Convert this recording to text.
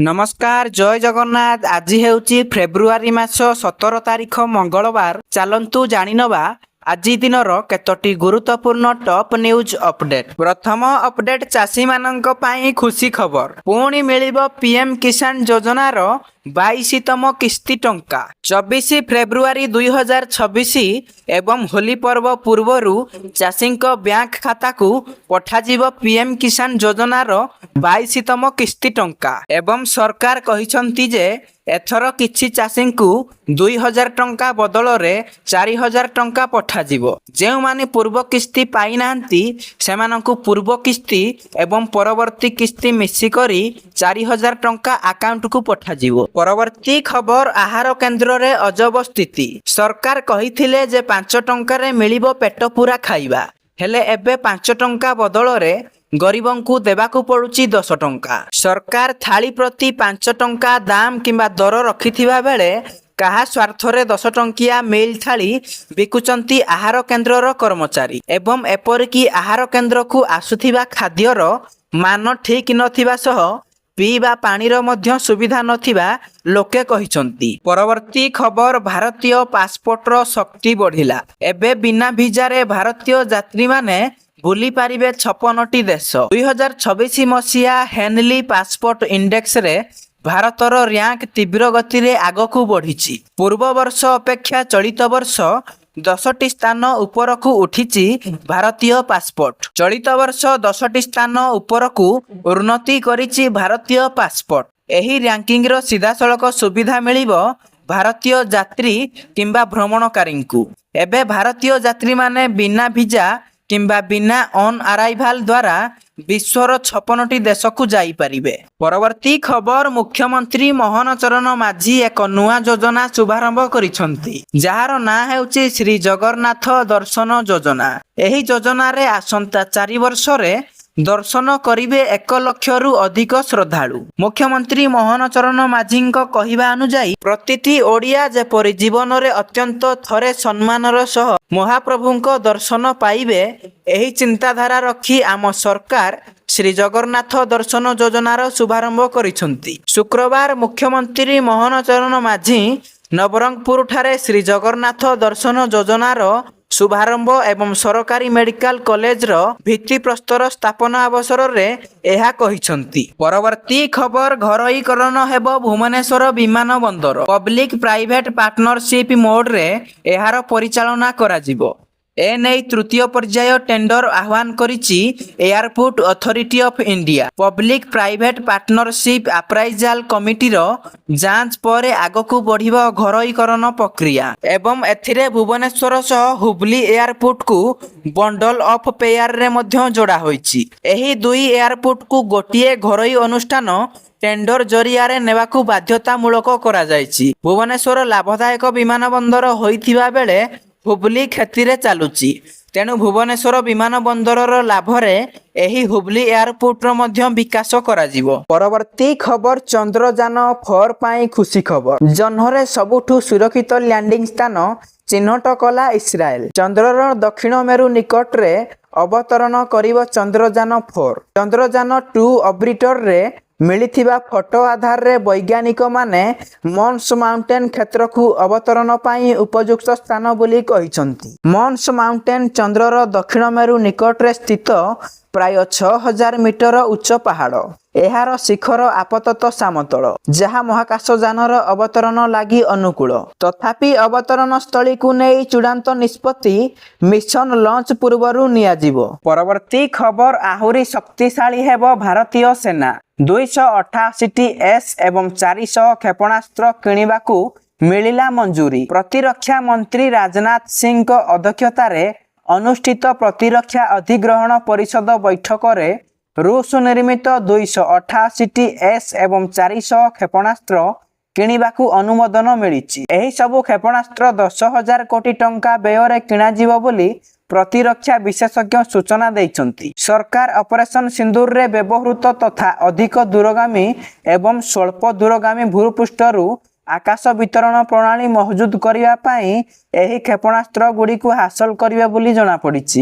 नमस्कार जय जगन्नाथ। आज हेउची फेब्रुआरी मास 17 तारिख मंगलवार। चलंतु जानिनबा आज दिनर केतोटी गुरुत्वपूर्ण टॉप न्यूज अपडेट। प्रथम अपडेट चाषी मानंक पाई खुशी खबर। पुणी मिलिबो पीएम किसान योजनार 22तम किस्ती टंका। 24 फेब्रुआरी 2026 एवं होली पर्व पूर्वरु चाषींक बैंक खाता को पठाजिबो पीएम किसान योजनार 22तम किस्ती टंका। एवं सरकार कहिसंती जे एथर किछि चाषींकु 2000 टंका बदल रे 4000 टंका पठाजिबो। जेउ माने पूर्व किस्ती पाई नांती सेमानंकु पूर्व किस्ती एवं परवर्ती किस्ती मिसी करी 4000 टंका अकाउंट को पठाजिबो। परवर्ती खबर आहार केंद्र रे अजब स्थिति। सरकार कहिथिले जे 5 टंका रे मिलिबो पेट पूरा खाइबा, हेले एबे 5 टंका बदल रे गरीबों को देवाकू पड़ुची 10 टंका। सरकार थाली प्रति 5 टंका दाम किंबा दर रखिथिबा बेले कहा स्वार्थरे 10 टंकिया मिल थाली बिकुचंती आहार केंद्रर कर्मचारी। एवं एपरिकी आहार केंद्र को आसुथिबा खाद्यर मान ठीक नथिबा सह पीवा पानीर मध्य सुविधा नथिबा लोके कहिसंती। परवर्ती खबर भारतीय पासपोर्टर शक्ति बढ़िला। एबे बिना भिजारे भारतीय यात्री माने बुली पारिबे 56टी देश। 2026 मसीहा हेनली पासपोर्ट इंडेक्स रे भारतर रैंक तीव्र गति रे आगकू बढ़िछि। पूर्व वर्ष अपेक्षा चलित वर्ष 10टी स्थान उपरकू उठिछि भारतीय पासपोर्ट। चलित वर्ष 10टी स्थान उपरकू उन्नति करिछि भारतीय पासपोर्ट। एही रैंकिंग रो सीधासळख सुविधा मिलिबो भारतीय यात्री किंबा भ्रमणकारी को। एबे भारतीय यात्री माने बिना वीजा किंबा बिना ऑन अराइवल द्वारा विश्वर 56टी देश को जाई परिबे। परवर्ती खबर मुख्यमंत्री मोहन चरण माझी एक नुआ योजना शुभारंभ करिसंती, जहार ना हेउची श्री जगन्नाथ दर्शन योजना। एही योजना रे आसंता 4 वर्ष रे दर्शन करिबे 1 लक्षरु अधिक श्रद्धालु। मुख्यमंत्री मोहन चरण माझींक कहिबा अनुसार प्रतिटी ओडिया जेपरि जीवन रे अत्यंत थरे सम्मानर सह महाप्रभुंक दर्शन पाइबे, एही चिंताधारा रखी आम सरकार श्री जगन्नाथ दर्शन योजनार शुभारंभ करिसंती। शुक्रवार मुख्यमंत्री मोहन चरण माझी नवरंगपुर ठारे श्री जगन्नाथ दर्शन योजनार शुभारंभ एवं सरकारी मेडिकल कॉलेज रो भित्ति प्रस्तर स्थापना अवसर रे एहा कहिसंती। परवर्ती खबर घरोईकरण हेबो भुवनेश्वर विमान बंदर। पब्लिक प्राइवेट पार्टनरशिप मोड रे एहार परिचालना कराजिबो। एने तृतीय पर्याय टेंडर आह्वान करिछि airport authority of India. Public private partnership appraisal committee रो जांच परे आगकू बढ़िबो घरोईकरण प्रक्रिया। एवं एथिरे भुवनेश्वर सह हुबली एयरपोर्ट को बंडल ऑफ पेयर रे मध्य जोड़ा होइछि। एही दुई एयरपोर्ट को गोटिए घरोई अनुष्ठान टेंडर जरिया रे नेबाकू बाध्यतामूलक करा जायछि। भुवनेश्वर लाभदायक विमान बंदर होइथिबा बेले हुबली खेती रे चालुची, तेणु भुवनेश्वर विमान बंदरर लाभरे एही हुबली एयरपोर्ट रो मध्य विकास कराजिबो। परवर्ती खबर चंद्रयान 4 पाई खुशी खबर। जन्हरे सबुठु सुरक्षित लैंडिंग स्थान चिन्हट कला इस्राएल। चंद्रर दक्षिण मेरु निकट रे अवतरण करिबो चंद्रयान 4। चंद्रयान 2 ऑर्बिटर रे मिलिथिबा फोटो आधार रे वैज्ञानिक माने मॉन्स माउंटेन क्षेत्र को अवतरण पाई उपयुक्त स्थान बोली कहिसंती। मॉन्स माउंटेन चंद्रर दक्षिण मेरु निकट रे स्थित प्राय 6000 मीटर उच्च पहाड़। एहार शिखर आपातत समतल, जहा महाकाशयानर अवतरण लागि अनुकूल। तथापि अवतरण स्थली को नै चूड़ांत निष्पत्ति मिशन लॉन्च पूर्वरु नियाजिबो। परवर्ती खबर आहुरी शक्तिशाली हेबो भारतीय सेना। 288टी एस एवं 400 क्षेपणास्त्र किणिबाकू मिलिला मंजूरी। प्रतिरक्षा मंत्री राजनाथ सिंह अध्यक्षतार अनुष्ठित प्रतिरक्षा अधिग्रहण परिषद बैठक रे रूस निर्मित 288टी एस एवं 400 क्षेपणास्त्र किणिबाकू अनुमोदन मिलिछि। एही सबु क्षेपणास्त्र 10,000 कोटी टंका व्यय किणा जिवो बोली प्रतिरक्षा विशेषज्ञ सूचना देइछंती। सरकार ऑपरेशन सिंदूर रे व्यवहृत तथा अधिक दूरगामी एवं स्वल्प दूरगामी भूपृष्ठरु आकाश वितरण प्रणाली मौजूद करिया पाई एही क्षेपणास्त्र गुडी को हासिल करिवे बोली जणा पड़िछि।